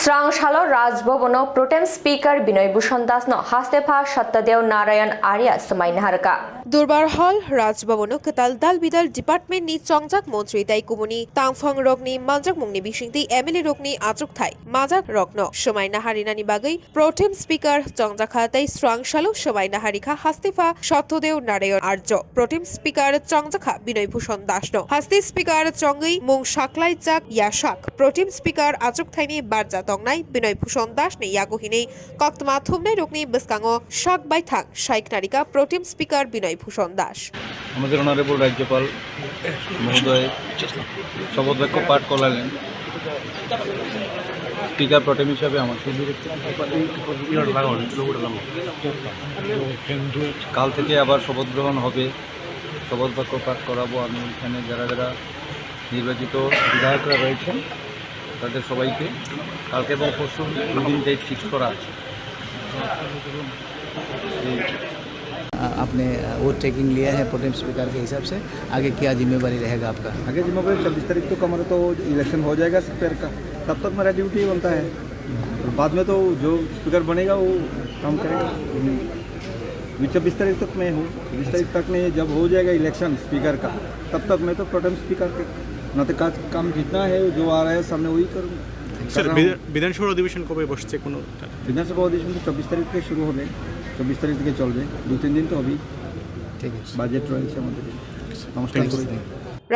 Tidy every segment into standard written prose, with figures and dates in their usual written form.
শ্রাংশালো Raj Bhavan প্রোটেম speaker বিনয় ভূষণ Das হাস্তেফা সত্যদেव Narayan Arya समायनहारका Durbar हल राजभवन कताल दाल Bidal department नि चंगजाक मंत्री ताई कुमुनि तांगफां रगनि मानजाक मुंगनि बिसिंति एमएलए रगनि आजुक थाई माजाक रगनो समायना हारिनानि बागै प्रोटेम स्पिकार चंगजाखा ताई श्रांगशालो समायना हारिखा हास्तेफा सत्यदेव नारायण आर्य प्रोटेम स्पिकार चंगजाखा बिनय भूषण दासनो हास्ते स्पिकार चंगै मुं साकलाई जाक याशाक प्रोटेम स्पिकार आजुक थाइनि बारजा तंगनाय बिनय भूषण दासनि यागहिनै कक्तमा थुमनाय रगनि बसकांगो शाक बायथां शाइक नारिका प्रोटेम स्पिकार बिनय ভূষণ দাস আমাদের অনারেবল রাজ্যপাল মহোদয় শপথ বাক্য পাঠ করালেন। স্পিকার প্রটেম হিসাবে আমাকে কাল থেকে আবার শপথ গ্রহণ হবে, শপথ বাক্য পাঠ করাবো। আমি এখানে যারা যারা নির্বাচিত বিধায়করা রয়েছেন তাদের সবাইকে কালকে এবং পরশু দুদিন ডেট ফিক্স করা আছে। आपने वोट टेकिंग लिया है प्रोटेम स्पीकर के हिसाब से, आगे क्या जिम्मेवारी रहेगा आपका? आगे जिम्मेवारी 26 तारीख को हमारा तो इलेक्शन हो जाएगा स्पीकर का, तब तक मेरा ड्यूटी बनता है। और बाद में तो जो स्पीकर बनेगा वो काम करेगा। 26 तारीख तक मैं हूँ, 26 तारीख तक में जब हो जाएगा इलेक्शन स्पीकर का, तब तक मैं तो प्रोटेम स्पीकर के नाते काम जितना है जो आ रहा है सामने वही करूँगा। স্যার বিধানসভা অধিবেশন কবে বসছে? কোনো বিধানসভা অধিবেশন তো 24 তারিখ থেকে শুরু হবে, 24 তারিখ থেকে চলবে, 2-3 দিন তো হবেই। ঠিক আছে, বাজেট রয়েছে আমাদের। নমস্কার।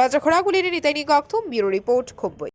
রাজা খড়াগুলির নিতাইনি গক্তম ব্যুরো রিপোর্ট খুবই।